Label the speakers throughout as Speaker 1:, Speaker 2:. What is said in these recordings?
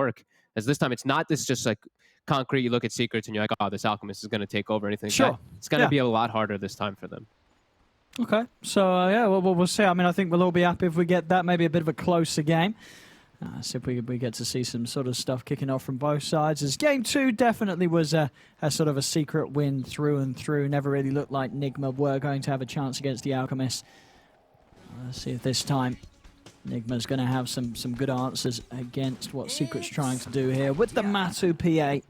Speaker 1: work. As this time, it's not this just like concrete, you look at secrets and you're like, oh, this Alchemist is going to take over anything.
Speaker 2: Sure.
Speaker 1: It's going to be a lot harder this time for them.
Speaker 2: Okay, so yeah, we'll see. I mean, I think we'll all be happy if we get that, maybe a bit of a closer game. See if we get to see some sort of stuff kicking off from both sides. As game 2 definitely was a sort of a secret win through and through. Never really looked like Nigma were going to have a chance against the Alchemist. Let's see if this time Nigma's going to have some good answers against what Secret's trying to do here with the Matu P8.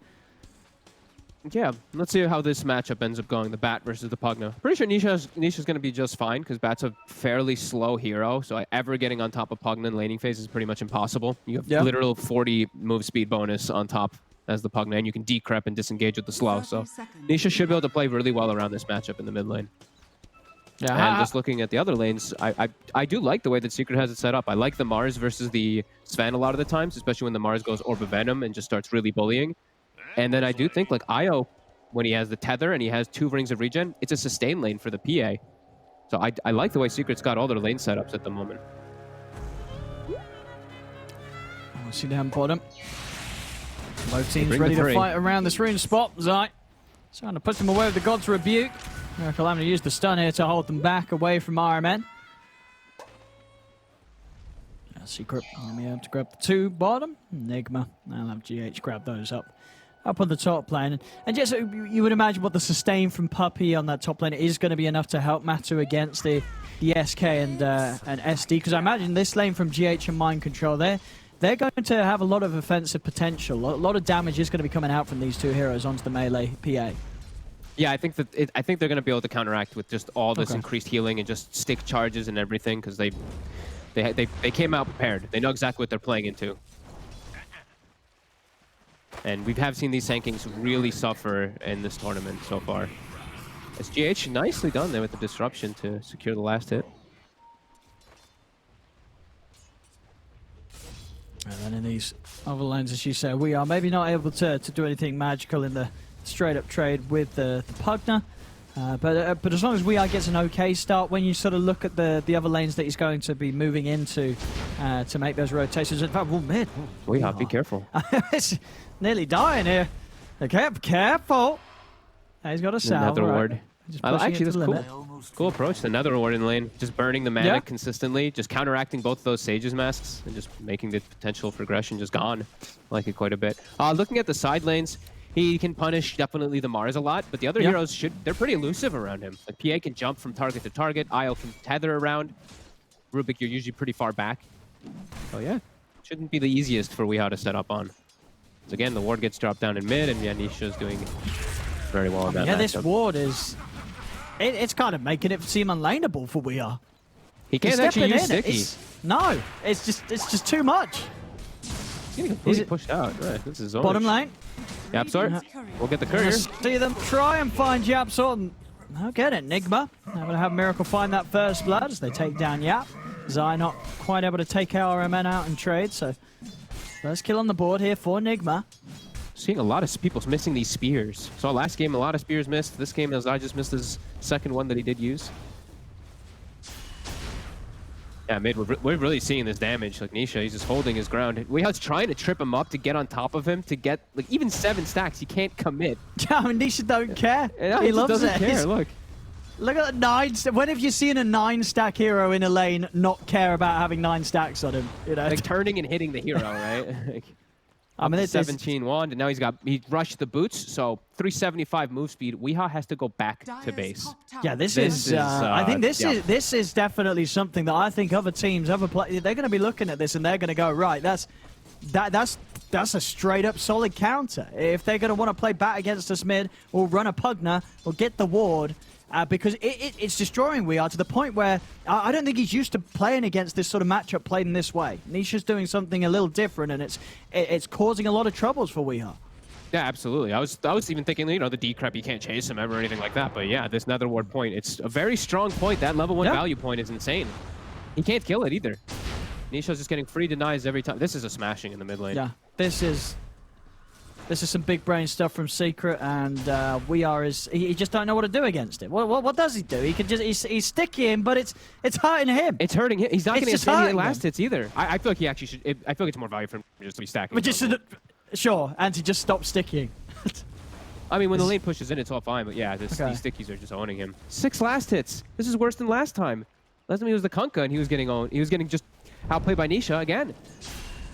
Speaker 1: Yeah, let's see how this matchup ends up going, the Bat versus the Pugna. Pretty sure Nisha's going to be just fine, because Bat's a fairly slow hero, so ever getting on top of Pugna in laning phase is pretty much impossible. You have literal 40 move speed bonus on top as the Pugna, and you can decrep and disengage with the slow, so Nisha should be able to play really well around this matchup in the mid lane. Yeah, and just looking at the other lanes, I do like the way that Secret has it set up. I like the Mars versus the Sven a lot of the times, especially when the Mars goes Orb of Venom and just starts really bullying. And then I do think, like, Io, when he has the tether and he has 2 rings of regen, it's a sustain lane for the PA. So I like the way Secret's got all their lane setups at the moment.
Speaker 2: We'll see down bottom. Both teams ready to fight around this rune spot. Zai trying to push them away with the God's Rebuke. Miracle having to use the stun here to hold them back away from RMN. Secret going to be able to grab the 2 bottom. Nigma, I'll have GH grab those up on the top lane. And just you would imagine what the sustain from Puppey on that top lane is going to be enough to help Matu against the SK and SD. Because I imagine this lane from GH and Mind Control, they're going to have a lot of offensive potential. A lot of damage is going to be coming out from these 2 heroes onto the melee PA.
Speaker 1: Yeah, I think they're going to be able to counteract with just all this increased healing and just stick charges and everything, because they came out prepared. They know exactly what they're playing into. And we have seen these Sankings really suffer in this tournament so far. As GH nicely done there with the disruption to secure the last hit.
Speaker 2: And then in these other lanes, as you say, we are maybe not able to do anything magical in the straight-up trade with the Pugna. But as long as We gets an okay start, when you sort of look at the other lanes that he's going to be moving into to make those rotations. In fact, mid.
Speaker 1: Be careful.
Speaker 2: It's nearly dying here. Okay, careful. He's got a salve.
Speaker 1: Another ward. Actually, that's cool.
Speaker 2: Limit.
Speaker 1: Cool approach. Another ward in lane. Just burning the mana consistently, just counteracting both of those Sage's masks, and just making the potential for aggression just gone. I like it quite a bit. Looking at the side lanes, he can punish definitely the Mars a lot, but the other heroes they're pretty elusive around him. Like PA can jump from target to target, Io can tether around. Rubik, you're usually pretty far back. Oh yeah, shouldn't be the easiest for Weehaw to set up on. So again, the ward gets dropped down in mid, and Nisha's doing very well in that matchup.
Speaker 2: This ward is... It's kind of making it seem unlaneable for Weehaw.
Speaker 1: He can't actually use sticky.
Speaker 2: No, it's just too much.
Speaker 1: He's getting completely pushed out. Right, this is
Speaker 2: bottom lane.
Speaker 1: Yapsor, we'll get the courier.
Speaker 2: See them try and find Yapsor. I'll get it, Nigma. I'm going to have Miracle find that first blood as they take down Yap. Zai not quite able to take our men out and trade, so first kill on the board here for Nigma.
Speaker 1: Seeing a lot of people missing these spears. Saw last game a lot of spears missed. This game, Zai just missed his second one that he did use. Yeah, mid, we're really seeing this damage. Like Nisha, he's just holding his ground. Weeha's trying to trip him up to get on top of him to get like even 7 stacks. He can't commit.
Speaker 2: Yeah, I mean, Nisha don't care.
Speaker 1: Yeah,
Speaker 2: he loves
Speaker 1: doesn't
Speaker 2: it.
Speaker 1: Care.
Speaker 2: Look at the 9. When have you seen a 9-stack hero in a lane not care about having 9 stacks on him? You know,
Speaker 1: like turning and hitting the hero, right?
Speaker 2: I mean, it's
Speaker 1: 17 wand, and now he rushed the boots, so 375 move speed. Weehaw has to go back to base.
Speaker 2: Yeah, this is I think this is definitely something that I think other teams, other players, they're going to be looking at this and they're going to go, right, that's a straight up solid counter. If they're going to want to play bat against us mid, or run a Pugna, or get the ward. Because it's destroying Weehaw to the point where I don't think he's used to playing against this sort of matchup played in this way. Nisha's doing something a little different, and it's causing a lot of troubles for Weehaw.
Speaker 1: Yeah, absolutely. I was even thinking, you know, the decrep, you can't chase him ever or anything like that. But yeah, this Nether Ward point, it's a very strong point. That level 1 value point is insane. He can't kill it either. Nisha's just getting free denies every time. This is a smashing in the mid lane.
Speaker 2: Yeah, this is... This is some big brain stuff from Secret, and he just don't know what to do against it. What does he do? He can just he's sticking, but it's hurting him.
Speaker 1: It's hurting him. He's not going to get any last hits either. I feel like he actually should. I feel like it's more value for him just to be stacking.
Speaker 2: But just sure, and to just stop sticking.
Speaker 1: I mean, when the lane pushes in, it's all fine. But yeah, these stickies are just owning him. 6 last hits. This is worse than last time. Last time he was the Kunkka, and he was getting owned. He was getting just outplayed by Nisha again.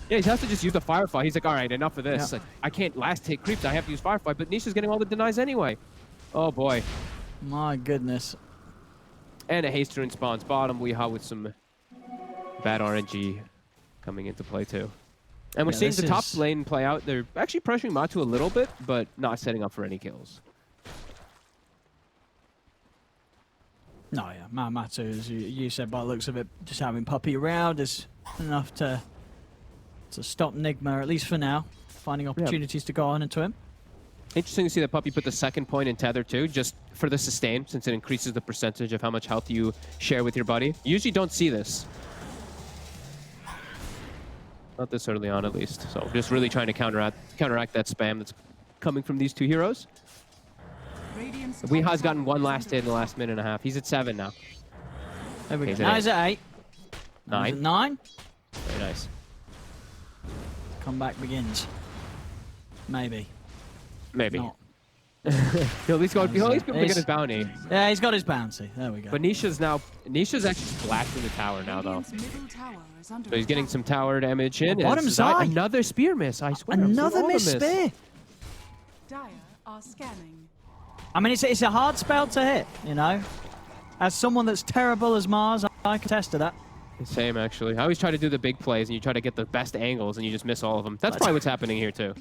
Speaker 1: Yeah, he has to just use the Firefly. He's like, all right, enough of this.
Speaker 2: Yeah.
Speaker 1: Like, I can't last hit creeps. I have to use Firefly. But Nisha's getting all the denies anyway. Oh, boy.
Speaker 2: My goodness.
Speaker 1: And a haste rune spawns bottom. Weehaw with some bad RNG coming into play, too. And we're seeing the top lane play out. They're actually pressuring Matu a little bit, but not setting up for any kills.
Speaker 2: No, yeah. Matu, as you said, by the looks of it, just having Puppey around is enough to stop Nigma, at least for now, finding opportunities to go on into him.
Speaker 1: Interesting to see that Puppey put the second point in Tether too, just for the sustain, since it increases the percentage of how much health you share with your buddy. You usually don't see this. Not this early on, at least. So just really trying to counteract that spam that's coming from these two heroes. Weehaw's gotten 1 last hit in the last minute and a half. He's at 7 now.
Speaker 2: There we go. Now he's at 8.
Speaker 1: 9.
Speaker 2: He's at 9.
Speaker 1: Very nice.
Speaker 2: Comeback begins. Maybe.
Speaker 1: Maybe.
Speaker 2: Not.
Speaker 1: He'll at least go. He'll at least be able to get his bounty.
Speaker 2: Yeah, he's got his bounty. There we go.
Speaker 1: But Nisha's actually blasting the tower now, though. So he's getting some tower damage in.
Speaker 2: Bottom side.
Speaker 1: Another spear miss. I swear.
Speaker 2: Another miss spear.
Speaker 3: Dire are scanning.
Speaker 2: I mean, it's a hard spell to hit, you know. As someone that's terrible as Mars, I can attest to that.
Speaker 1: Same, actually. I always try to do the big plays, and you try to get the best angles, and you just miss all of them. That's probably what's happening here, too.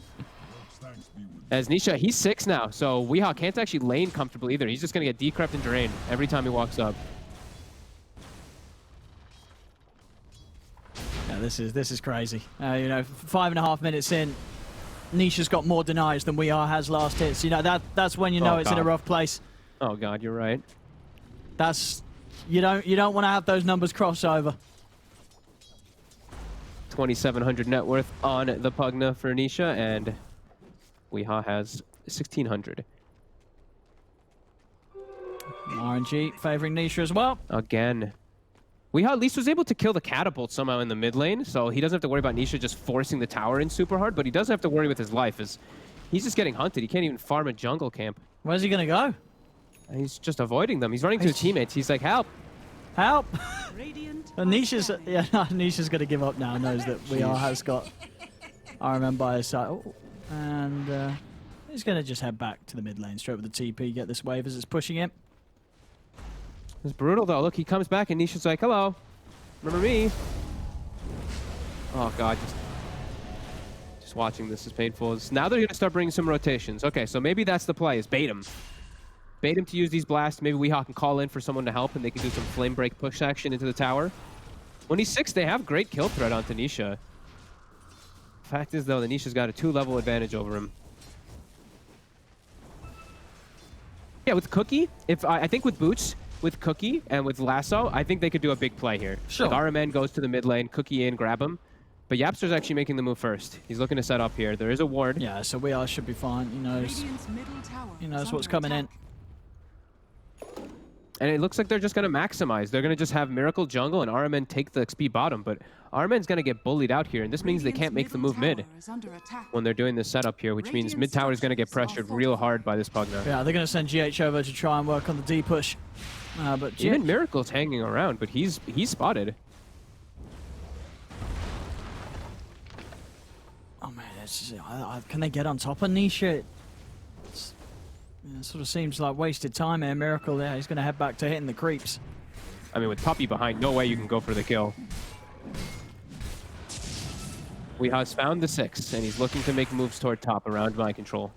Speaker 1: As Nisha, he's 6 now, so Weehaw can't actually lane comfortably either. He's just going to get decrept and drained every time he walks up.
Speaker 2: Yeah, this is crazy. You know, 5.5 minutes in, Nisha's got more denies than Weehaw has last hits. You know, that's when you know it's in a rough place.
Speaker 1: Oh God, you're right.
Speaker 2: That's you don't want to have those numbers cross over.
Speaker 1: 2,700 net worth on the Pugna for Nisha, and Weehaw has 1,600.
Speaker 2: RNG favoring Nisha as well.
Speaker 1: Again. Weehaw at least was able to kill the catapult somehow in the mid lane, so he doesn't have to worry about Nisha just forcing the tower in super hard, but he does have to worry with his life, as he's just getting hunted. He can't even farm a jungle camp.
Speaker 2: Where's he gonna go?
Speaker 1: And he's just avoiding them. He's running to his teammates. He's like, help!
Speaker 2: Help!
Speaker 3: And
Speaker 2: Nisha's gonna give up now, knows that Weehaw has got RMM by his side. Oh, and he's gonna just head back to the mid lane, straight with the TP, get this wave as it's pushing him.
Speaker 1: It's brutal, though. Look, he comes back, and Nisha's like, hello. Remember me? Oh, God. Just watching this is painful. Now they're going to start bringing some rotations. Okay, so maybe that's the play, is bait him. Bait him to use these blasts. Maybe Weehaw can call in for someone to help, and they can do some flame break push action into the tower. When he's 6, they have great kill threat onto Nisha. Fact is, though, that Nisha's got a 2-level advantage over him. Yeah, with Cookie, I think with Boots, with Cookie and with Lasso, I think they could do a big play here.
Speaker 2: Sure.
Speaker 1: Like RMN goes to the mid lane, Cookie in, grab him. But Yapster's actually making the move first. He's looking to set up here. There is a ward.
Speaker 2: Yeah, so Weehaw should be fine. He knows what's coming in.
Speaker 1: And it looks like they're just going to maximize. They're going to just have Miracle jungle and RMN take the XP bottom. But RMN's going to get bullied out here, and this means they can't make the move mid when they're doing this setup here, which means mid tower is going to get pressured real hard by this Pugna.
Speaker 2: Yeah, they're going to send GH over to try and work on the D push. But
Speaker 1: even Miracle's hanging around, but he's spotted.
Speaker 2: Oh man, can they get on top of Nisha? It sort of seems like wasted time here. Miracle there, he's going to head back to hitting the creeps.
Speaker 1: I mean, with Puppey behind, no way you can go for the kill. Weehaw's found the 6, and he's looking to make moves toward top around my control.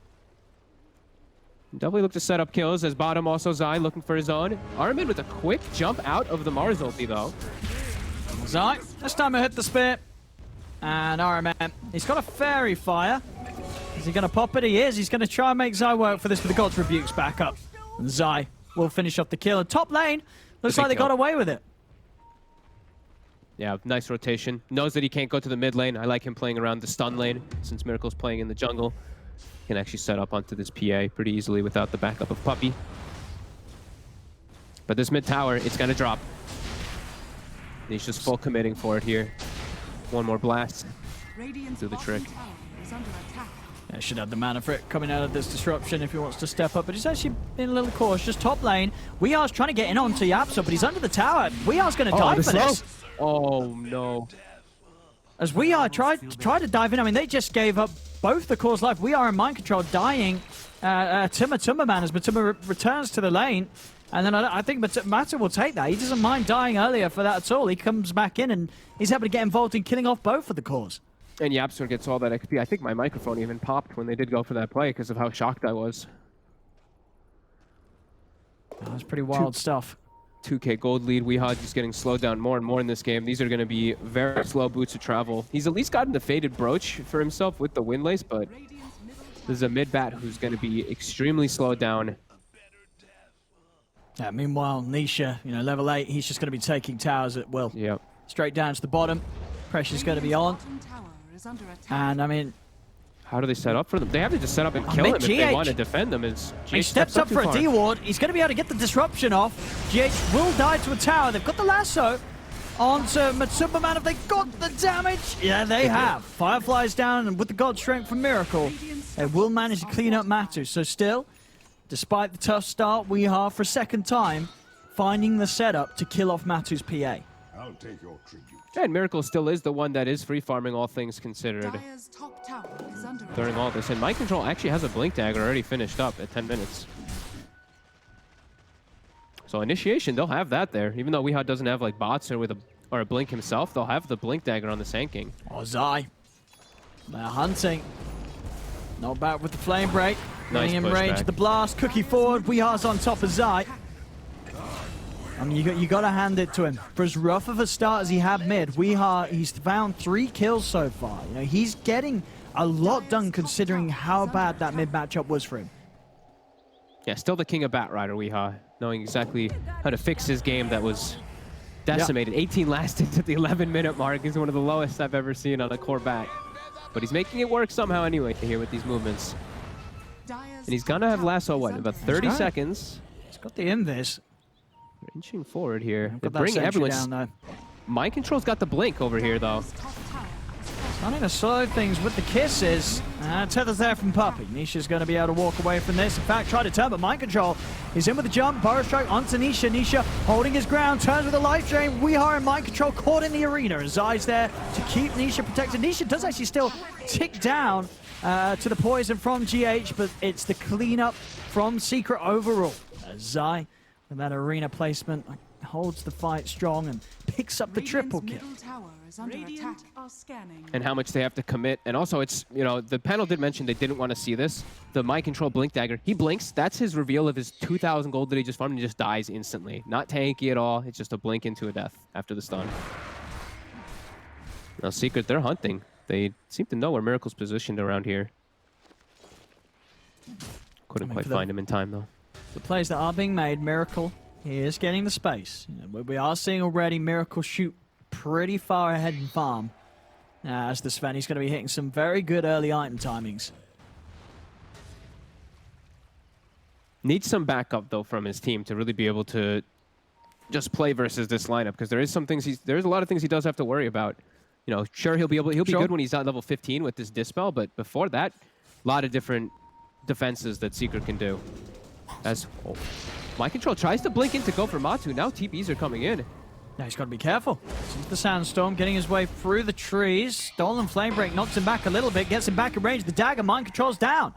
Speaker 1: Definitely look to set up kills, as bottom also Zai looking for his own. Armin with a quick jump out of the Mars ulti, though.
Speaker 2: Zai, this time I hit the spear. And RMM, he's got a fairy fire. Is he going to pop it? He is. He's going to try and make Zai work for this with the God's Rebukes back up. And Zai will finish off the kill. And top lane, looks like they got away with it.
Speaker 1: Yeah, nice rotation. Knows that he can't go to the mid lane. I like him playing around the stun lane, since Miracle's playing in the jungle. Can actually set up onto this PA pretty easily without the backup of Puppey. But this mid tower, it's going to drop. He's just full committing for it here. One more blast. Do the trick.
Speaker 2: Yeah, should have the mana for it coming out of this disruption if he wants to step up, but he's actually been a little cautious. Top lane, Weehar's trying to get in onto Yapso, but he's under the tower. Weehar's going to dive for this.
Speaker 1: Oh, no.
Speaker 2: As Weehar tried to dive in, I mean, they just gave up both the core's life. Weehar and Mind Control dying. Tumma man as Matuma returns to the lane. And then I think Matu will take that. He doesn't mind dying earlier for that at all. He comes back in and he's able to get involved in killing off both of the cores.
Speaker 1: And Yapster gets all that XP. I think my microphone even popped when they did go for that play because of how shocked I was.
Speaker 2: Oh, that's pretty wild stuff.
Speaker 1: 2K gold lead. Weehaw just getting slowed down more and more in this game. These are going to be very slow boots of travel. He's at least gotten the faded brooch for himself with the windlace, but this is a mid-bat who's going to be extremely slowed down.
Speaker 2: Yeah, meanwhile, Nisha, level 8, he's just going to be taking towers at will.
Speaker 1: Yep.
Speaker 2: Straight down to the bottom. Pressure's going to be on. And, I mean...
Speaker 1: How do they set up for them? They have to just set up and kill him if they want to defend them.
Speaker 2: He steps up for a D-ward. He's going to be able to get the disruption off. GH will die to a tower. They've got the lasso onto Matsuba. Have they got the damage? Yeah, they have. Firefly's down, and with the God Strength from Miracle, they will manage to clean up Matu. So still, despite the tough start, Weehaw, for a second time, finding the setup to kill off Matu's PA.
Speaker 4: I'll take your tribute.
Speaker 1: And Miracle still is the one that is free farming, all things considered, during all this. And Mind Control actually has a Blink Dagger already finished up at 10 minutes. So initiation, they'll have that there. Even though Weehaw doesn't have like bots or a Blink himself, they'll have the Blink Dagger on the Sand King.
Speaker 2: Oh, Zai. They're hunting. Not bad with the Flame Break.
Speaker 1: Nice
Speaker 2: Getting in range of the blast. Cookie forward. Weehaw's on top of Zai. I mean, you got to hand it to him. For as rough of a start as he had mid, Weehaw, he's found 3 kills so far. He's getting a lot done considering how bad that mid matchup was for him.
Speaker 1: Yeah, still the king of Bat Rider, Weehaw, knowing exactly how to fix his game that was decimated. Yep. 18 lasted to the 11-minute mark. Is one of the lowest I've ever seen on a core bat. But he's making it work somehow anyway here with these movements. And he's gonna have lasso, what, about 30 seconds?
Speaker 2: He's got the invis.
Speaker 1: They're inching forward here. They're bringing everyone down. Mind Control's got the blink over here, though.
Speaker 2: Starting to slow things with the kisses. Tether's there from Puppey. Nisha's going to be able to walk away from this. In fact, try to turn, but Mind Control is in with the jump. Burrow Strike onto Nisha. Nisha holding his ground, turns with a life drain. Weehaw and Mind Control caught in the arena. And Zai's there to keep Nisha protected. Nisha does actually still tick down to the poison from GH, but it's the cleanup from Secret overall. Zai, with that arena placement, holds the fight strong and picks up the triple kill.
Speaker 1: And how much they have to commit. And also, it's, the panel did mention they didn't want to see this. The Mind Control Blink Dagger, he blinks. That's his reveal of his 2,000 gold that he just farmed and just dies instantly. Not tanky at all. It's just a blink into a death after the stun. Now, Secret, they're hunting. They seem to know where Miracle's positioned around here. Couldn't quite find him in time, though.
Speaker 2: The plays that are being made, Miracle, he is getting the space. We are seeing already Miracle shoot pretty far ahead in farm. As the Sven, he's going to be hitting some very good early item timings.
Speaker 1: Needs some backup, though, from his team to really be able to just play versus this lineup, because there's a lot of things he does have to worry about. Sure, he'll be good when he's at level 15 with this Dispel, but before that, a lot of different defenses that Secret can do. Mind Control tries to blink in to go for Matu. Now TPs are coming in.
Speaker 2: Now he's got to be careful. Into the Sandstorm, getting his way through the trees. Stolen Flame Break knocks him back a little bit, gets him back in range. The Dagger, Mind Control's down.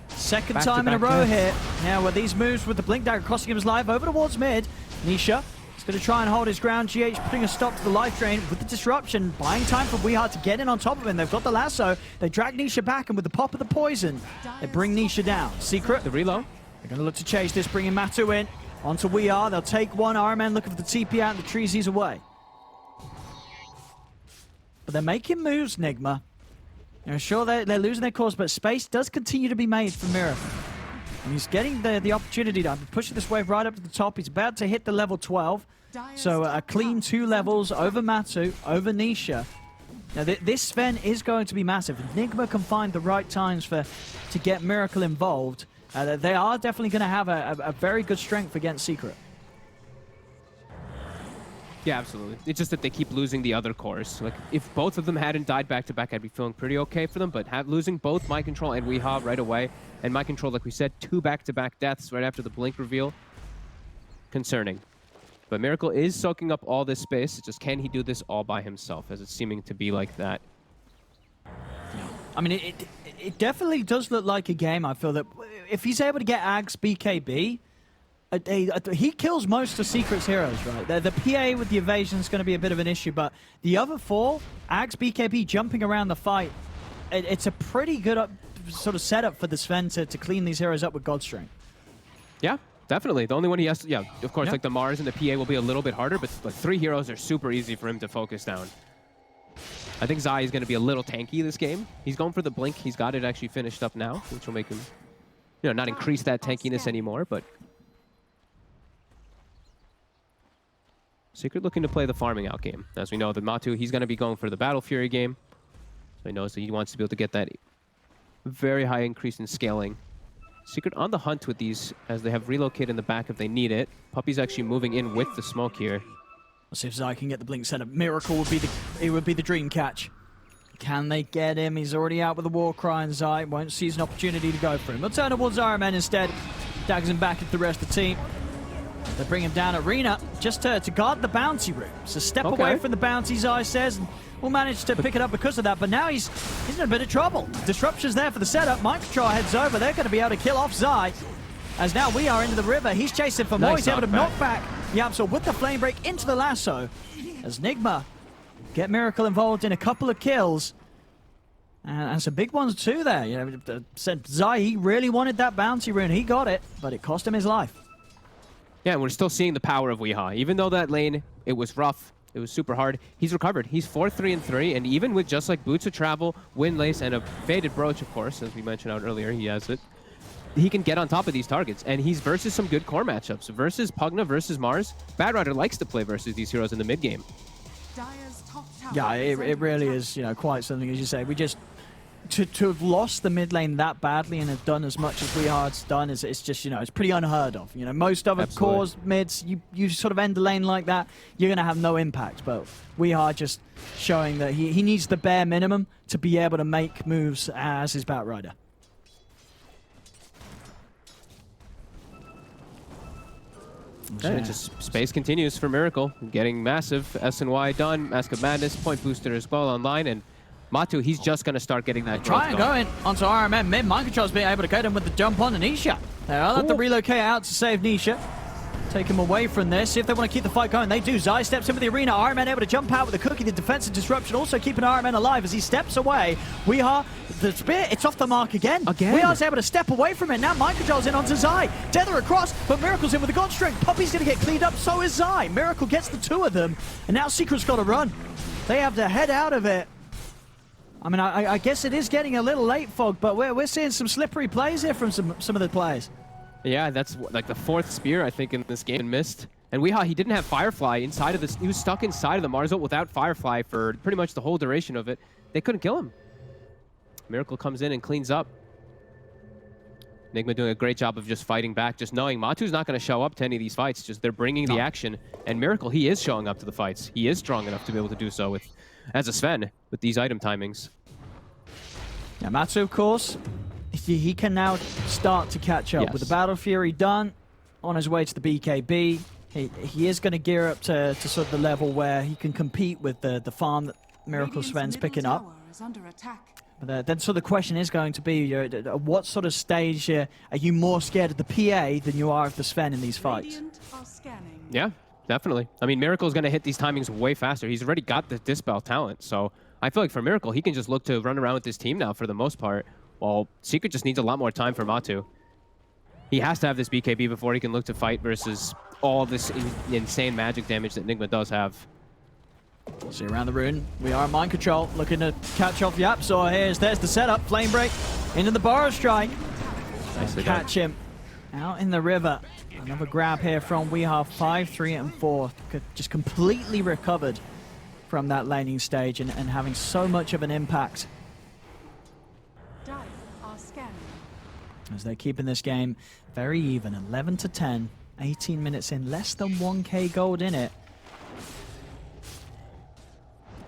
Speaker 2: Second time in a row here. Now with these moves with the Blink Dagger crossing him his life over towards mid. Nisha is going to try and hold his ground. GH putting a stop to the life drain with the disruption. Buying time for Weehaw to get in on top of him. They've got the lasso. They drag Nisha back, and with the pop of the poison, they bring Nisha down. Secret.
Speaker 1: The reload.
Speaker 2: They're going to look to chase this, bringing Matu in. Onto Weehaw. They'll take one. RMN looking for the TP out, and the trees he's away. But they're making moves, Nigma. Sure, they're losing their course, but space does continue to be made for Miracle. And he's getting the opportunity to push this wave right up to the top. He's about to hit the level 12. So a clean 2 levels over Matu, over Nisha. Now, this Sven is going to be massive. Nigma can find the right times to get Miracle involved. They are definitely going to have a very good strength against Secret.
Speaker 1: Yeah, absolutely. It's just that they keep losing the other cores. Like, if both of them hadn't died back-to-back, I'd be feeling pretty okay for them, but losing both Mind Control and Weehaw right away, and Mind Control, like we said, 2 back-to-back deaths right after the Blink reveal, concerning. But Miracle is soaking up all this space. It's just, can he do this all by himself, as it's seeming to be like that?
Speaker 2: I mean, it definitely does look like a game. I feel that if he's able to get Ags BKB, he kills most of Secret's heroes, right? The PA with the evasion is going to be a bit of an issue, but the other 4, Ags BKB jumping around the fight, it's a pretty good sort of setup for the Sven to clean these heroes up with Godstrength.
Speaker 1: Yeah, definitely. The only one he has to, yeah, of course, like the Mars and the PA will be a little bit harder, but 3 heroes are super easy for him to focus down. I think Zai is going to be a little tanky this game. He's going for the Blink. He's got it actually finished up now, which will make him, not increase that tankiness anymore, but Secret looking to play the farming out game. As we know, the Matu, he's going to be going for the Battle Fury game. So he knows that he wants to be able to get that very high increase in scaling. Secret on the hunt with these, as they have relocated in the back if they need it. Puppy's actually moving in with the smoke here.
Speaker 2: Let's see if Zai can get the Blink set up. Miracle would be the dream catch. Can they get him? He's already out with the war cry, and Zai won't seize an opportunity to go for him. They'll turn towards Iron Man instead. Dags him back into the rest of the team. They bring him down Arena just to guard the bounty room. So step away from the bounty, Zai says, and we'll manage to pick it up because of that. But now he's in a bit of trouble. Disruption's there for the setup. Mind Control heads over. They're going to be able to kill off Zai. As now we are into the river. He's chasing for more. He's able to knock back Yapsor with the flame break into the lasso. As Nigma get Miracle involved in a couple of kills. And some big ones too there. Said Zai, he really wanted that bounty rune. He got it, but it cost him his life.
Speaker 1: Yeah, and we're still seeing the power of Weehaw. Even though that lane, it was rough, it was super hard, he's recovered. He's 4-3-3, and even with just like Boots of Travel, Windlace, and a Faded Brooch, of course, as we mentioned out earlier, he has it. He can get on top of these targets, and he's versus some good core matchups. Versus Pugna, versus Mars. Bad Rider likes to play versus these heroes in the mid-game.
Speaker 2: Yeah, it really is, quite something, as you say. We just... To have lost the mid lane that badly and have done as much as Weehaw's done it's just, it's pretty unheard of. Most other cores, mids, you sort of end the lane like that, you're going to have no impact. But Weehaw just showing that he needs the bare minimum to be able to make moves as his Bat Rider.
Speaker 1: Yeah, just space continues for Miracle. Getting massive. SNY done. Mask of Madness. Point Booster as well online. And Matu, he's just going to start getting that
Speaker 2: try and going onto RMM mid. Mind Control's being able to get him with the jump on Nisha. They'll have to relocate out to save Nisha. Take him away from this. See if they want to keep the fight going. They do. Zai steps into the arena. Iron Man able to jump out with the cookie. The defensive disruption also keeping Iron Man alive as he steps away. Weehaw, the spear, it's off the mark again. Weehaw's able to step away from it. Now Mind Control's in onto Zai. Tether across, but Miracle's in with the God Strength. Puppy's going to get cleaned up. So is Zai. Miracle gets the 2 of them. And now Secret's got to run. They have to head out of it. I mean, I guess it is getting a little late, Fog, but we're seeing some slippery plays here from some of the players. Yeah,
Speaker 1: that's like the 4th spear, I think, in this game missed. And Weehaw, he didn't have Firefly inside of this. He was stuck inside of the Mars ult without Firefly for pretty much the whole duration of it. They couldn't kill him. Miracle comes in and cleans up. Nigma doing a great job of just fighting back, just knowing Matu's not going to show up to any of these fights. Just they're bringing the action. And Miracle, he is showing up to the fights. He is strong enough to be able to do so with, as a Sven, with these item timings.
Speaker 2: Yeah, Matu, of course, he can now start to catch up. With the Battle Fury done, on his way to the BKB, he is going to gear up to sort of the level where he can compete with the farm that Miracle Sven's picking up. But then so the question is going to be, at what sort of stage are you more scared of the PA than you are of the Sven in these fights?
Speaker 1: Yeah, definitely. I mean, Miracle's going to hit these timings way faster. He's already got the Dispel talent, so I feel like for Miracle, he can just look to run around with this team now for the most part, while Secret just needs a lot more time for Matu. He has to have this BKB before he can look to fight versus all this insane magic damage that Nigma does have.
Speaker 2: See around the rune, we are Mind Control, looking to catch off Yapsor here. There's the setup, Flame Break into the Burrow Strike. Catch him out in the river. Another grab here from Weehaw, 5, 3, and 4. Just completely recovered from that laning stage and having so much of an impact.
Speaker 3: Dire are scanning.
Speaker 2: As they're keeping this game very even, 11 to 10, 18 minutes in, less than 1k gold in it.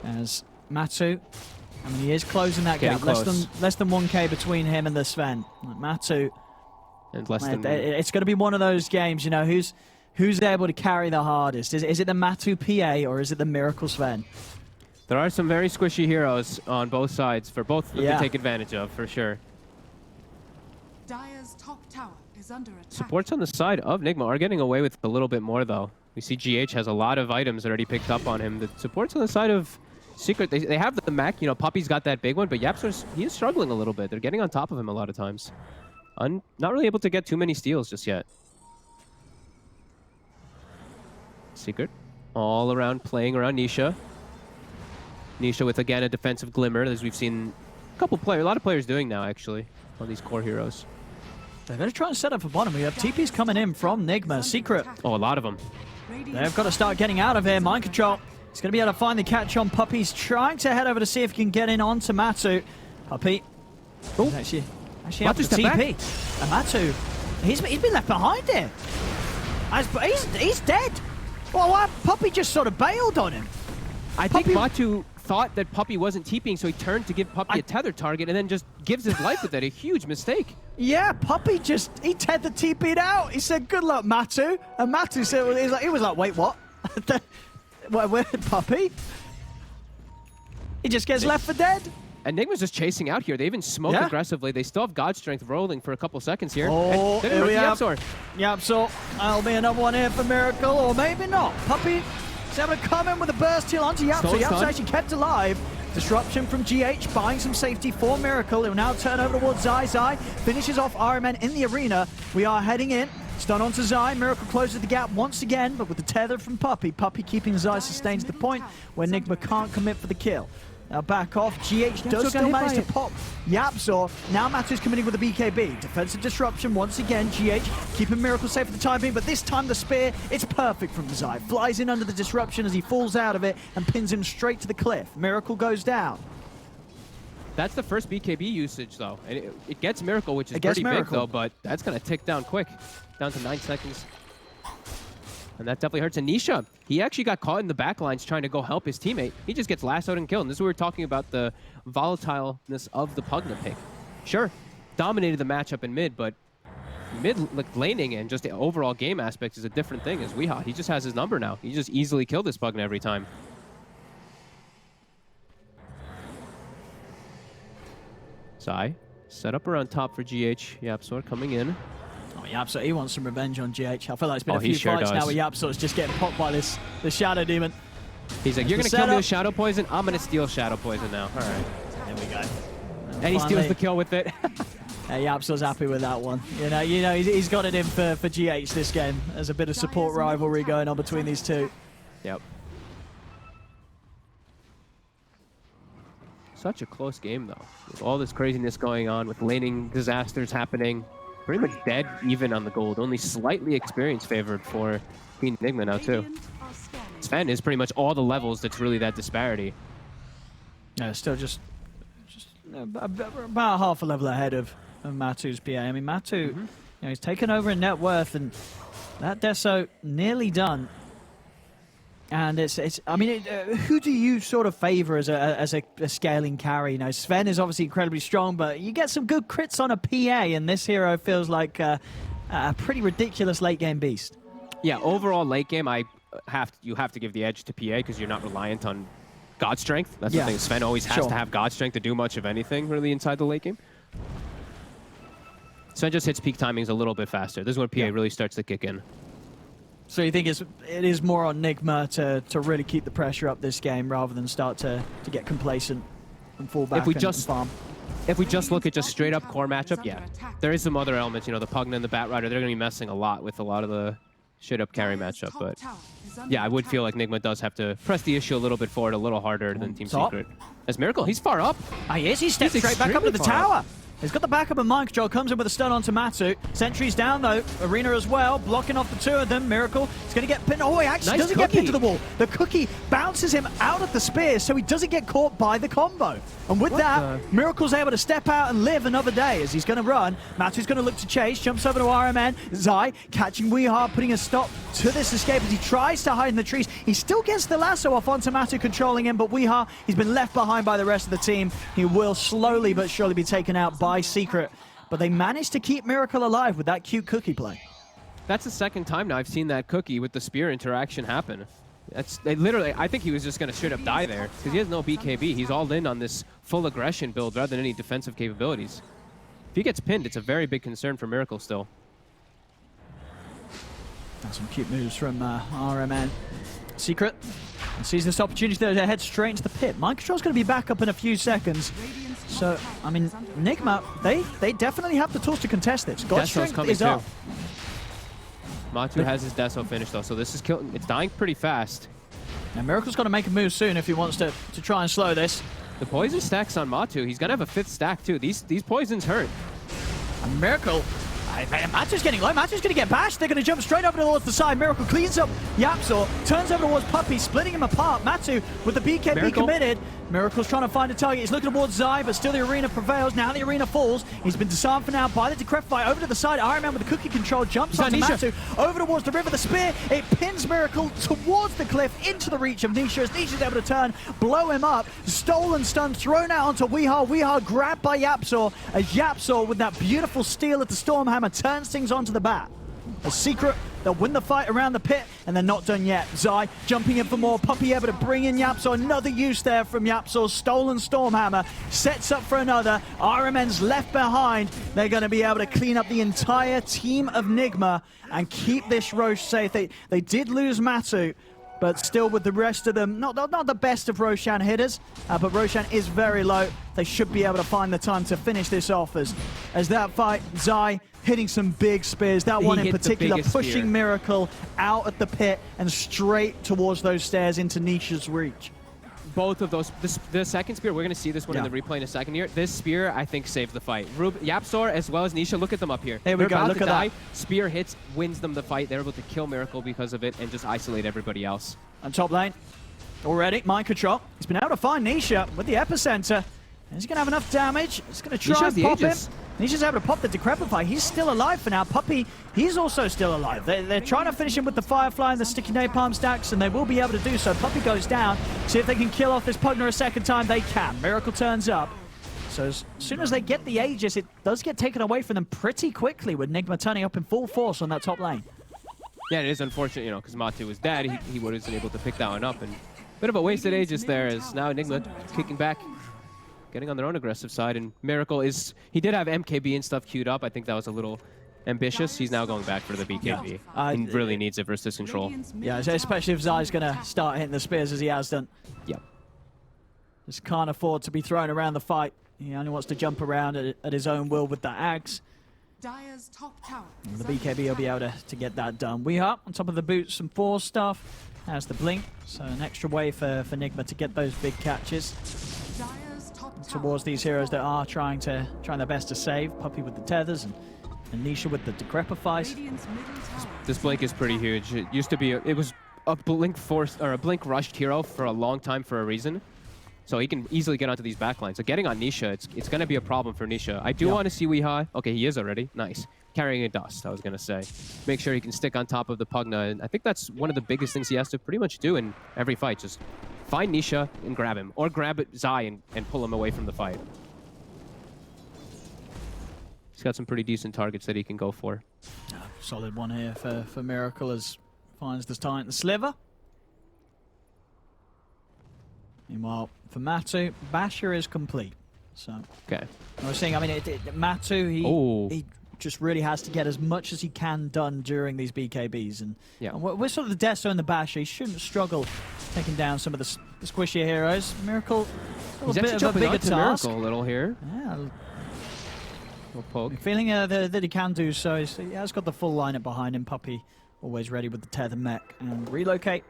Speaker 2: As Matu, I mean, he is closing that gap, less than 1k between him and the Sven. Matu,
Speaker 1: and less than
Speaker 2: it's going to be one of those games, you know, who's able to carry the hardest? Is it the Matu PA or is it the Miracle Sven?
Speaker 1: There are some very squishy heroes on both sides for both of them to take advantage of, for sure.
Speaker 3: Dire's top tower is under attack.
Speaker 1: Supports on the side of Nigma are getting away with a little bit more, though. We see GH has a lot of items already picked up on him. The supports on the side of Secret, they have the mech. You know, Puppy's got that big one, but he is struggling a little bit. They're getting on top of him a lot of times. Not really able to get too many steals just yet. Secret all around, playing around Nisha. Nisha with, again, a defensive glimmer, as we've seen a lot of players doing now, actually, on these core heroes.
Speaker 2: They're going to try and set up for bottom. We have TPs coming in from Nigma. Secret.
Speaker 1: Oh, a lot of them.
Speaker 2: They've got to start getting out of here. Mind control. He's going to be able to find the catch on Puppy. He's trying to head over to see if he can get in onto Matu. Puppy. Oh, actually up to TP. And Matu, he's been left behind here. He's dead. Well, Puppy just sort of bailed on him.
Speaker 1: I think Matu thought that Puppy wasn't TPing, so he turned to give Puppy a tether target and then just gives his life with it. A huge mistake.
Speaker 2: Yeah, Puppy he tethered TP'd out. He said, good luck, Matu. And Matu said, he was like, wait, what? Where Puppy? He just gets left for dead.
Speaker 1: And Nigma's just chasing out here. They even smoke aggressively. They still have God Strength rolling for a couple seconds here.
Speaker 2: Oh, here we have YapzOr. That'll be another one here for Miracle, or maybe not. Puppy is able to come in with a burst heal onto YapzOr. YapzOr actually kept alive. Disruption from GH, buying some safety for Miracle. It will now turn over towards Zai. Zai finishes off Iron Man in the arena. We are heading in. Stun onto Zai. Miracle closes the gap once again, but with the tether from Puppy. Puppy keeping Zai sustained to the point where Nigma can't commit for the kill. Now back off. GH does still manage to pop YapzOr. Now Matu's coming in with a BKB. Defensive disruption once again. GH keeping Miracle safe for the time being, but this time the spear, it's perfect from Zai. Flies in under the disruption as he falls out of it and pins him straight to the cliff. Miracle goes down.
Speaker 1: That's the first BKB usage, though. And it gets Miracle, which is pretty big, though, but that's going to tick down quick. Down to 9 seconds. And that definitely hurts. And Nisha, he actually got caught in the back lines trying to go help his teammate. He just gets lassoed and killed. And this is what we were talking about, the volatileness of the Pugna pick. Sure, dominated the matchup in mid, but mid laning and just the overall game aspect is a different thing as Weehaw. He just has his number now. He just easily killed this Pugna every time. Zai, set up around top for GH. YapzOr coming in.
Speaker 2: Oh, YapzOr, he wants some revenge on GH. I feel like it's been a few fights now where YapzOr's just getting popped by the Shadow Demon.
Speaker 1: He's like, you're going to kill me with Shadow Poison? I'm going to steal Shadow Poison now. All right.
Speaker 2: There we go.
Speaker 1: And he steals the kill with it.
Speaker 2: YapzOr's happy with that one. You know, he's got it in for GH this game. There's a bit of support rivalry going on between these two.
Speaker 1: Yep. Such a close game, though. With all this craziness going on, with laning disasters happening. Pretty much dead even on the gold. Only slightly experience favored for Team Nigma now, too. Sven is pretty much all the levels that's really that disparity.
Speaker 2: Yeah, still just about half a level ahead of Matu's PA. I mean, Matu, you know, he's taken over in net worth, and that Deso nearly done. And I mean, who do you sort of favor as a scaling carry? You know, Sven is obviously incredibly strong, but you get some good crits on a PA, and this hero feels like a pretty ridiculous late game beast.
Speaker 1: Yeah, overall late game, you have to give the edge to PA because you're not reliant on God Strength. That's the thing. Sven always has to have God Strength to do much of anything really inside the late game. Sven just hits peak timings a little bit faster. This is when PA really starts to kick in.
Speaker 2: So you think it is more on Nigma to really keep the pressure up this game rather than start to get complacent and fall back and farm?
Speaker 1: If we just look at just straight up core matchup, yeah. There is some other elements, you know, the Pugna and the Bat Rider, they're going to be messing a lot with a lot of the straight up carry matchup. But yeah, I would feel like Nigma does have to press the issue a little bit forward, a little harder than Team Secret. As Miracle, he's far up.
Speaker 2: He is. He stepped straight back up to the tower. He's got the backup of mind control, comes in with a stun onto Matu. Sentry's down though, Arena as well, blocking off the two of them. Miracle is going to get pinned. Oh, he actually doesn't get pinned to the wall. The cookie bounces him out of the spear, so he doesn't get caught by the combo. And with that, Miracle's able to step out and live another day as he's going to run. Matu's going to look to chase, jumps over to RMN. Zai catching Weehaw, putting a stop to this escape as he tries to hide in the trees. He still gets the lasso off onto Matu, controlling him, but Weehaw, he's been left behind by the rest of the team. He will slowly but surely be taken out by Secret, but they managed to keep Miracle alive with that cute cookie play.
Speaker 1: That's the second time now I've seen that cookie with the spear interaction happen. They literally, I think he was just going to straight up die there because he has no BKB. He's all in on this full aggression build rather than any defensive capabilities. If he gets pinned, it's a very big concern for Miracle still.
Speaker 2: That's some cute moves from RMN. Secret sees this opportunity to head straight into the pit. Mind control's going to be back up in a few seconds. So, I mean, Nigma, they definitely have the tools to contest this. God Strength is up.
Speaker 1: Matu has his Deso finished though, so this is it's dying pretty fast.
Speaker 2: Now Miracle's got to make a move soon if he wants to try and slow this.
Speaker 1: The poison stacks on Matu. He's gonna have a 5th stack too. These poisons hurt.
Speaker 2: And Miracle, Matu's getting low. Matu's going to get bashed. They're going to jump straight over towards the side. Miracle cleans up Yapzor, turns over towards Puppey, splitting him apart. Matu with the BKB committed. Miracle's trying to find a target. He's looking towards Zai, but still the arena prevails. Now the arena falls. He's been disarmed for now by the Decrepify. Over to the side. Iron Man with the cookie control jumps onto Matu. Over towards the river. The spear. It pins Miracle towards the cliff into the reach of Nisha. As Nisha's able to turn, blow him up. Stolen stun thrown out onto Weehaw. Weehaw grabbed by Yapzor. As Yapzor with that beautiful steal at the Stormhammer turns things onto the bat. A Secret, they'll win the fight around the pit, and they're not done yet. Zai jumping in for more. Puppey able to bring in Yapzor. Another use there from Yapzor. Stolen Stormhammer sets up for another. RMN's left behind. They're going to be able to clean up the entire team of Nigma and keep this Roche safe. They did lose Matu, but still with the rest of them, not the best of Roshan hitters, but Roshan is very low. They should be able to find the time to finish this off as that fight, Zai hitting some big spears. That one in particular pushing Miracle out at the pit and straight towards those stairs into Nisha's reach.
Speaker 1: Both of those, the second spear, we're going to see this one in the replay in a second here. This spear, I think, saved the fight. Yapzor as well as Nisha, look at them up here.
Speaker 2: There we go, look at that.
Speaker 1: Spear hits, wins them the fight. They're able to kill Miracle because of it and just isolate everybody else.
Speaker 2: On top lane, already, mind control. He's been able to find Nisha with the epicenter. Is he going to have enough damage? He's going to try and pop him. Nisha's able to pop the Decrepify. He's still alive for now. Puppey, he's also still alive. They're trying to finish him with the Firefly and the Sticky Napalm stacks, and they will be able to do so. Puppey goes down. See if they can kill off this Pugner a second time. They can. Miracle turns up. So as soon as they get the Aegis, it does get taken away from them pretty quickly with Nigma turning up in full force on that top lane.
Speaker 1: Yeah, it is unfortunate, you know, because Matu was dead. He wasn't able to pick that one up. And bit of a wasted Aegis there as now Nigma kicking back, getting on their own aggressive side. And Miracle he did have MKB and stuff queued up. I think that was a little ambitious. He's now going back for the BKB. He really needs it versus control.
Speaker 2: Yeah, especially if Zai's going to start hitting the spears as he has done.
Speaker 1: Yep.
Speaker 2: Just can't afford to be thrown around the fight. He only wants to jump around at his own will with the axe.
Speaker 3: Dire's top tower.
Speaker 2: The BKB will be able to get that done. We are on top of the boots, some force stuff. Has the blink, so an extra way for Nigma to get those big catches towards these heroes that are trying their best to save. Puppey with the tethers and Nisha with the Decrepifies.
Speaker 1: This blink is pretty huge. It used to be it was a blink force or a blink rushed hero for a long time for a reason. So he can easily get onto these backlines. So getting on Nisha, it's going to be a problem for Nisha. I do want to see Weehaw. Okay, he is already. Nice. Carrying a dust, I was going to say. Make sure he can stick on top of the Pugna. And I think that's one of the biggest things he has to pretty much do in every fight. Just find Nisha and grab him. Or grab Zai and pull him away from the fight. He's got some pretty decent targets that he can go for.
Speaker 2: Solid one here for Miracle as finds the Titan Sliver. Meanwhile, for Matu, Basher is complete. So,
Speaker 1: okay.
Speaker 2: I was saying, I mean, Matu, he just really has to get as much as he can done during these BKBs. And we're sort of the Deso and the Basher. He shouldn't struggle taking down some of the squishier heroes. Miracle, a little bit of a bigger task.
Speaker 1: Miracle a little here.
Speaker 2: Yeah.
Speaker 1: Little poke.
Speaker 2: Feeling that he can do so. He has got the full lineup behind him. Puppey always ready with the tether mech and relocate.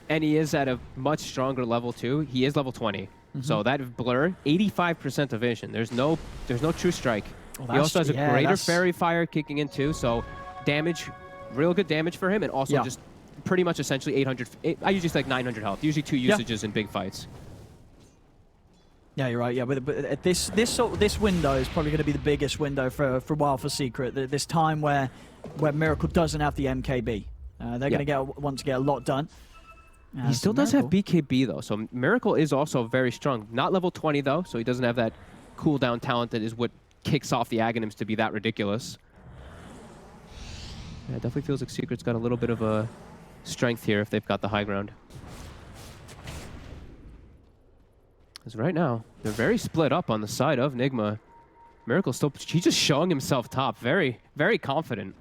Speaker 1: And he is at a much stronger level too. He is level 20. So that blur, 85% evasion. There's no true strike.
Speaker 2: Well,
Speaker 1: He also has a greater
Speaker 2: that's...
Speaker 1: fairy fire kicking in too, so damage, real good damage for him, and also just pretty much essentially 800. I usually say like 900 health. Usually 2 usages in big fights.
Speaker 2: Yeah, you're right. Yeah, but this window is probably going to be the biggest window for a while for Secret. This time where Miracle doesn't have the MKB. They're going to want to get a lot done.
Speaker 1: He still does have BKB though, so Miracle is also very strong. Not level 20 though, so he doesn't have that cooldown talent that is what kicks off the Aghanims to be that ridiculous. Yeah, it definitely feels like Secret's got a little bit of a strength here if they've got the high ground. Because right now, they're very split up on the side of Nigma. Miracle still, he's just showing himself top, very, very confident.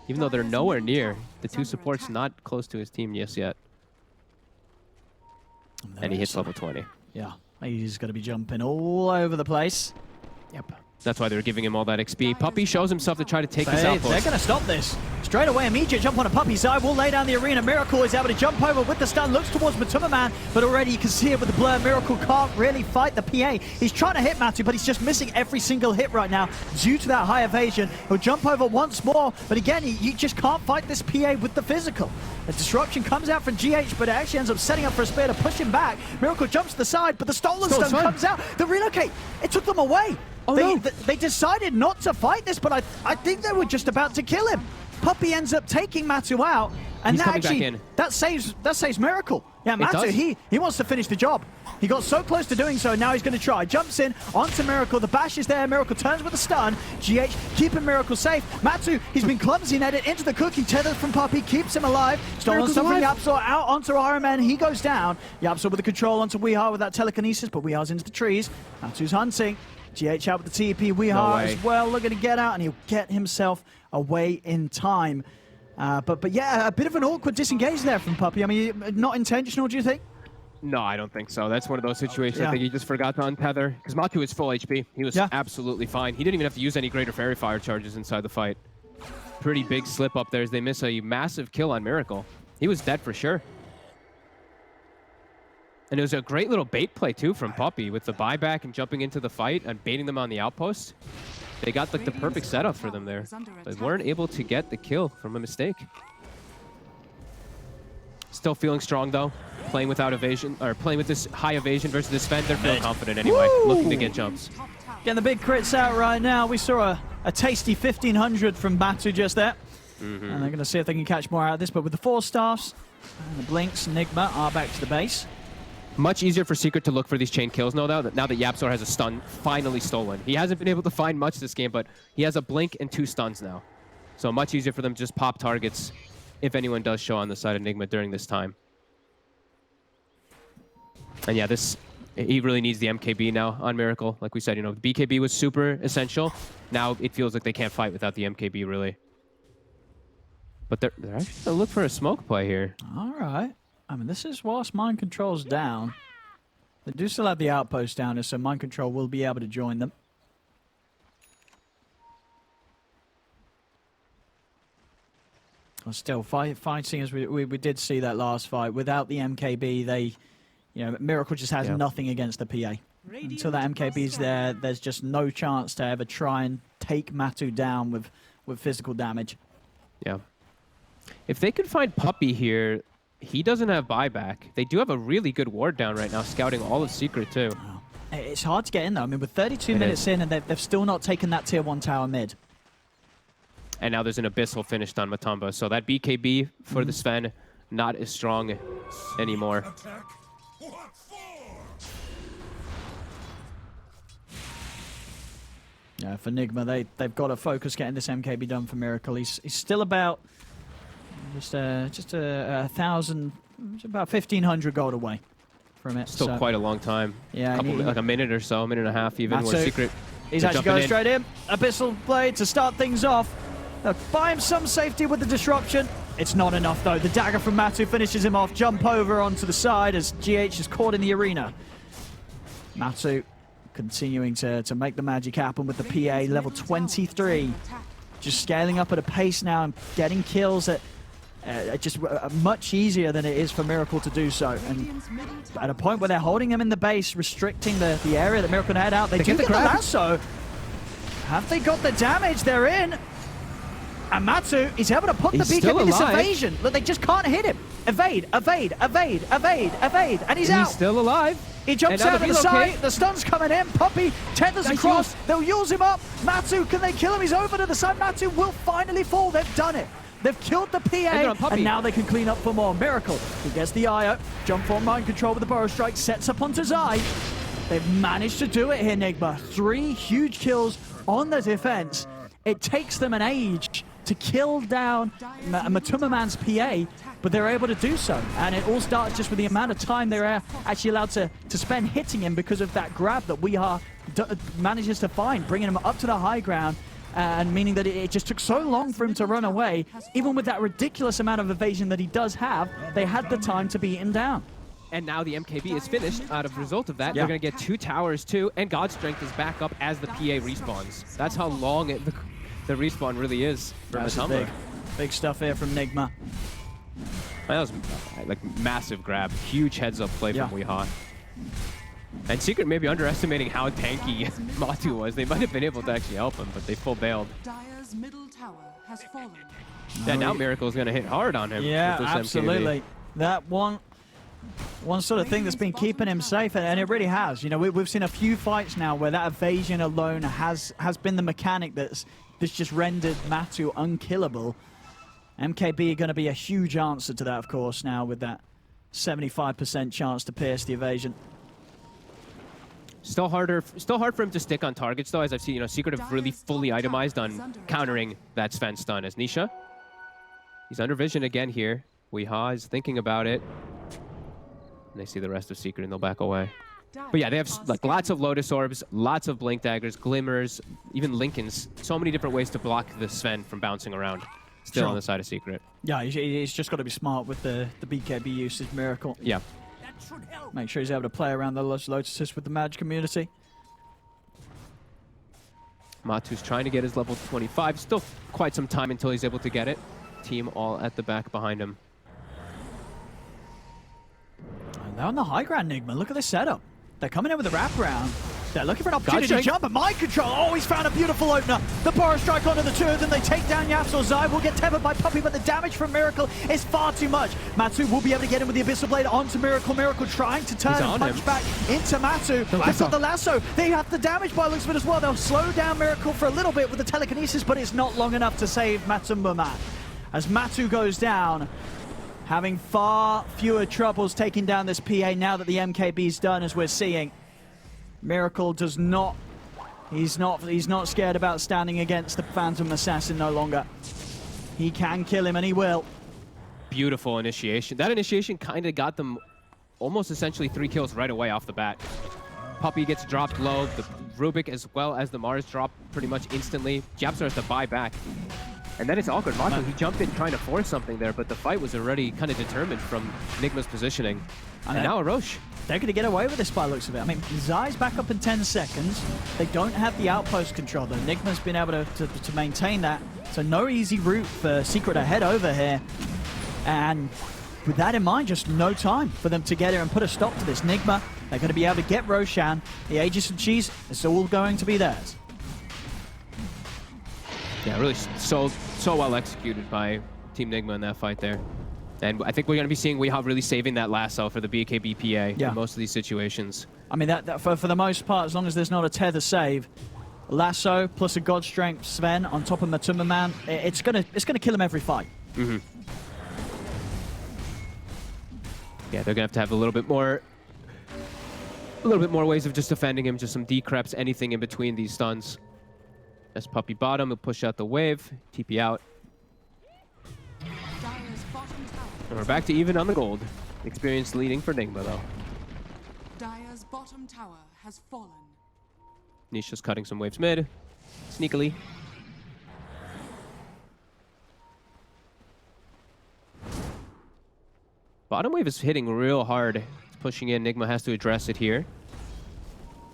Speaker 1: Even though they're nowhere near. The two supports not close to his team just yet. And he hits level 20.
Speaker 2: Yeah, he's going to be jumping all over the place.
Speaker 1: Yep. That's why they're giving him all that XP. Puppey shows himself to try to take his outpost.
Speaker 2: They're going to stop this. Straight away, immediate jump on a Puppey side. Will lay down the arena. Miracle is able to jump over with the stun. Looks towards Matuma Man, but already you can see it with the blur. Miracle can't really fight the PA. He's trying to hit Matu, but he's just missing every single hit right now due to that high evasion. He'll jump over once more, but again, you just can't fight this PA with the physical. The disruption comes out from GH, but it actually ends up setting up for a spear to push him back. Miracle jumps to the side, but the stolen stun comes out. The relocate, it took them away. They decided not to fight this, but I think they were just about to kill him. Puppey ends up taking Matu out, and that saves Miracle. Yeah, Matu, he wants to finish the job. He got so close to doing so, and now he's going to try. Jumps in onto Miracle. The bash is there. Miracle turns with a stun. GH keeping Miracle safe. Matu, he's been clumsy netted into the cookie. Tethered from Puppey, keeps him alive. Stolen stuff from Yapsor out onto Iron Man. He goes down. Yapsor with the control onto Weehar with that telekinesis, but Weehar's into the trees. Matu's hunting. GH out with the TP. Weehar as well, looking to get out, and he'll get himself away in time. But yeah, a bit of an awkward disengage there from Puppey. I mean, not intentional, do you think?
Speaker 1: No, I don't think so. That's one of those situations I think he just forgot to untether. Because Matu is full HP. He was absolutely fine. He didn't even have to use any greater fairy fire charges inside the fight. Pretty big slip up there as they miss a massive kill on Miracle. He was dead for sure. And it was a great little bait play too from Puppey with the buyback and jumping into the fight and baiting them on the outpost. They got like the perfect setup for them there. They weren't able to get the kill from a mistake. Still feeling strong though. Playing without evasion, or playing with this high evasion versus this Sven, they're feeling confident anyway. Looking to get jumps.
Speaker 2: Getting the big crits out right now. We saw a tasty 1500 from Matu just there. And they're going to see if they can catch more out of this. But with the 4 staffs and the blinks, Nigma are back to the base.
Speaker 1: Much easier for Secret to look for these chain kills now that Yapsor has a stun finally stolen. He hasn't been able to find much this game, but he has a blink and 2 stuns now. So much easier for them to just pop targets if anyone does show on the side of Nigma during this time. And yeah, he really needs the MKB now on Miracle. Like we said, you know, the BKB was super essential. Now it feels like they can't fight without the MKB, really. But they're actually going to look for a smoke play here.
Speaker 2: All right. I mean, this is whilst Mind Control's down. They do still have the outpost down here, so Mind Control will be able to join them. Well, still, fighting as we did see that last fight. Without the MKB, Miracle just has nothing against the PA. Until that MKB's there, there's just no chance to ever try and take Matu down with physical damage.
Speaker 1: Yeah. If they could find Puppey here, he doesn't have buyback. They do have a really good ward down right now, scouting all of Secret too.
Speaker 2: Oh. It's hard to get in though. I mean, with 32 minutes in, and they've still not taken that tier 1 tower mid.
Speaker 1: And now there's an Abyssal finished on Matumba, so that BKB for the Sven, not as strong anymore.
Speaker 2: Yeah, for Nigma, they've got to focus getting this MKB done for Miracle. He's still about just 1,000, about 1,500 gold away from it.
Speaker 1: Still quite a long time.
Speaker 2: Yeah,
Speaker 1: like a minute or so, a minute and a half even. Where Secret.
Speaker 2: He's actually going straight in. Abyssal Blade to start things off. Buy him some safety with the disruption. It's not enough though. The dagger from Matu finishes him off. Jump over onto the side as GH is caught in the arena. Matu continuing to make the magic happen with the PA, level 23. Just scaling up at a pace now and getting kills at just much easier than it is for Miracle to do so. And at a point where they're holding him in the base, restricting the area that Miracle can head out, they do get the lasso. Have they got the damage? They're in. And Matsu, he's able to put the BKB, this evasion. Look, they just can't hit him. Evade, evade, evade, evade, evade. And he's out.
Speaker 1: He's still alive.
Speaker 2: He jumps out of the side. The stun's coming in. Puppey tethers across. They'll use him up. Matsu, can they kill him? He's over to the side. Matsu will finally fall. They've done it. They've killed the PA, and now they can clean up for more. Miracle, he gets the IO. Jump for mind control with the Burrow Strike. Sets up onto Zai. They've managed to do it here, Nigma. 3 huge kills on the defense. It takes them an age to kill down Matuma Man's PA, but they're able to do so. And it all starts just with the amount of time they're actually allowed to spend hitting him because of that grab that Weeha manages to find, bringing him up to the high ground, and meaning that it just took so long for him to run away. Even with that ridiculous amount of evasion that he does have, they had the time to beat him down.
Speaker 1: And now the MKB is finished out of result of that. They're going to get 2 towers too, and God's Strength is back up as the PA respawns. That's how long the respawn really is for Matuma.
Speaker 2: Big stuff here from Nigma.
Speaker 1: That was like massive grab, huge heads-up play from Weeha. And Secret maybe underestimating how tanky Matu was. They might have been able to actually help him, but they full bailed.
Speaker 3: Dire's middle tower has fallen.
Speaker 1: Yeah, now Miracle's going to hit hard on him.
Speaker 2: Yeah, absolutely. That one sort of thing that's been keeping him safe, and it really has. You know, we've seen a few fights now where that evasion alone has been the mechanic that's just rendered Matu unkillable. MKB are going to be a huge answer to that, of course, now with that 75% chance to pierce the evasion.
Speaker 1: Still hard for him to stick on targets, though, as I've seen, Secret have really fully itemized on countering that Sven stun. As Nisha, he's under vision again here. Weeha is thinking about it. And they see the rest of Secret, and they'll back away. But yeah, they have like lots of Lotus Orbs, lots of Blink Daggers, Glimmers, even Lincolns. So many different ways to block the Sven from bouncing around. Still on the side of Secret.
Speaker 2: Yeah, he's just got to be smart with the BKB usage. Miracle.
Speaker 1: Yeah.
Speaker 2: Make sure he's able to play around the Lotuses with the Mage community.
Speaker 1: Matu's trying to get his level 25. Still quite some time until he's able to get it. Team all at the back behind him.
Speaker 2: And they're on the high ground, Nigma. Look at this setup. They're coming in with a wraparound. They're looking for an opportunity to jump, and mind control. Oh, he's found a beautiful opener. The Burrow Strike onto the 2 of them. They take down Yapsor. Zai will get tethered by Puppey, but the damage from Miracle is far too much. Matsu will be able to get him with the Abyssal Blade onto Miracle. Miracle trying to turn and punch back into Matsu. They've got the lasso. They have the damage by looks of it as well. They'll slow down Miracle for a little bit with the telekinesis, but it's not long enough to save Matsumbama. As Matsu goes down, having far fewer troubles taking down this PA now that the MKB's done, as we're seeing. Miracle does not, he's not scared about standing against the Phantom Assassin no longer. He can kill him, and he will.
Speaker 1: Beautiful initiation. That initiation kind of got them almost essentially 3 kills right away off the bat. Puppey gets dropped low, the Rubik as well as the Mars drop pretty much instantly. Jap starts to buy back. And then it's awkward. Matu, he jumped in trying to force something there, but the fight was already kind of determined from Nigma's positioning. And now Arosh.
Speaker 2: They're going to get away with this by the looks of it. I mean, Zai's back up in 10 seconds. They don't have the outpost control, though. Nigma's been able to maintain that. So no easy route for Secret to head over here. And with that in mind, just no time for them to get here and put a stop to this. Nigma, they're going to be able to get Roshan. The Aegis and Cheese, it's all going to be theirs.
Speaker 1: Yeah, really so well executed by Team Nigma in that fight there. And I think we're going to be seeing Weeha really saving that lasso for the BKB PA in most of these situations.
Speaker 2: I mean, that for the most part, as long as there's not a tether save, lasso plus a God Strength Sven on top of Matuma Man, it's gonna kill him every fight.
Speaker 1: Mm-hmm. Yeah, they're gonna have a little bit more ways of just defending him, just some decreps, anything in between these stuns. As Puppey bottom, he'll push out the wave, TP out. And we're back to even on the gold. Experience leading for Nigma, though.
Speaker 3: Dire's bottom tower has fallen.
Speaker 1: Nisha's cutting some waves mid, sneakily. Bottom wave is hitting real hard. It's pushing in. Nigma has to address it here.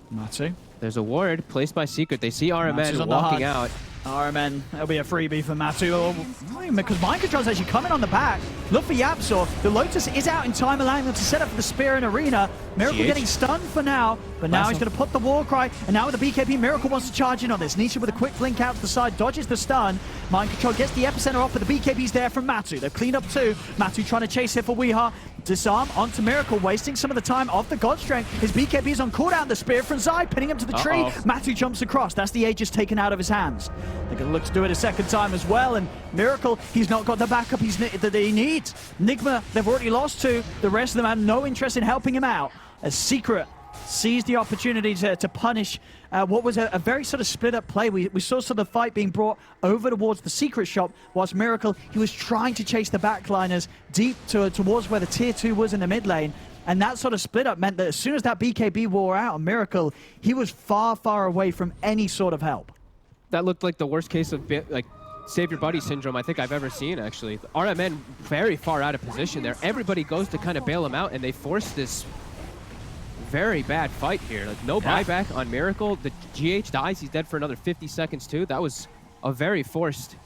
Speaker 2: Matsu.
Speaker 1: There's a ward placed by Secret. They see RMN walking out.
Speaker 2: RMN, that'll be a freebie for Matu. Because Mind Control's actually coming on the back. Look for Yapzor. The Lotus is out in time, allowing them to set up for the Spear in Arena. Miracle getting stunned for now, but now he's going to put the Warcry. And now with the BKB, Miracle wants to charge in on this. Nisha with a quick blink out to the side, dodges the stun. Mind Control gets the epicenter off, but the BKB's there from Matu. They've cleaned up too. Matu trying to chase here for Weeha. Disarm onto Miracle, wasting some of the time off the God Strength. His BKB is on cooldown. The Spear from Zai, pinning him to the tree. Matu jumps across. That's the Aegis taken out of his hands. They're going to look to do it a second time as well. And Miracle, he's not got the backup that he needs. Nigma, they've already lost to. The rest of them have no interest in helping him out. As Secret seized the opportunity to punish what was a very sort of split up play. We saw sort of the fight being brought over towards the Secret shop, whilst Miracle, he was trying to chase the backliners deep towards where the tier 2 was in the mid lane. And that sort of split up meant that as soon as that BKB wore out on Miracle, he was far, far away from any sort of help.
Speaker 1: That looked like the worst case of save your buddy syndrome I think I've ever seen, actually. RMN very far out of position there. Everybody goes to kind of bail him out, and they force this very bad fight here. Like, no buyback on Miracle. The GH dies. He's dead for another 50 seconds, too. That was a very forced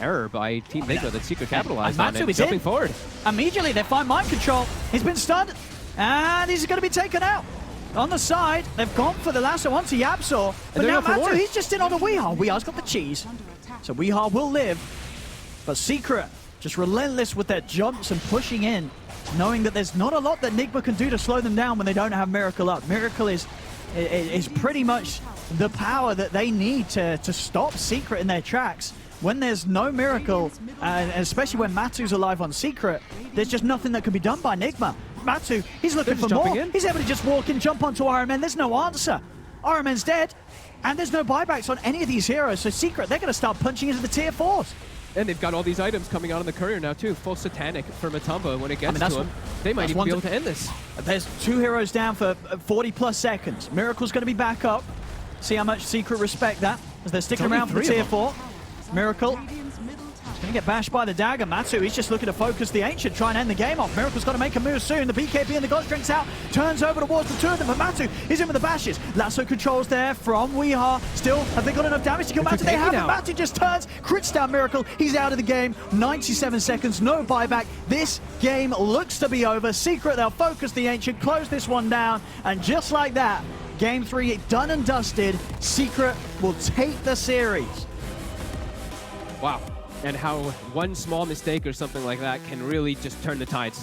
Speaker 1: error by Team Nigma that Secret capitalized on it. Jumping forward.
Speaker 2: Immediately, they find Mind Control. He's been stunned, and he's going to be taken out. On the side, they've gone for the lasso onto Yapzor, but now Matu, he's just in on the Weeha. Weeha's got the cheese, so Weeha will live. But Secret, just relentless with their jumps and pushing in, knowing that there's not a lot that Nigma can do to slow them down when they don't have Miracle up. Miracle is pretty much the power that they need to stop Secret in their tracks. When there's no Miracle, and especially when Matu's alive on Secret, there's just nothing that can be done by Nigma. Matu, he's looking for more. He's able to just walk in, jump onto RMN. There's no answer. RMN's dead, and there's no buybacks on any of these heroes. So Secret, they're going to start punching into the tier 4s.
Speaker 1: And they've got all these items coming out on the courier now, too. Full Satanic for Matumba when it gets to him. They might even be able to end this.
Speaker 2: There's 2 heroes down for 40-plus seconds. Miracle's going to be back up. See how much Secret respect that, as they're sticking around for the tier 4. Miracle going to get bashed by the dagger. Matu, he's just looking to focus the Ancient, try and end the game off. Miracle's got to make a move soon. The BKB and the God Strength's out. Turns over towards the 2 of them, but Matu is in with the bashes. Lasso controls there from Weeha. Still, have they got enough damage to kill Matu? They haven't. Matu just turns, crits down Miracle. He's out of the game. 97 seconds, no buyback. This game looks to be over. Secret, they'll focus the Ancient, close this one down, and just like that, Game 3 done and dusted. Secret will take the series.
Speaker 1: Wow. And how one small mistake or something like that can really just turn the tides.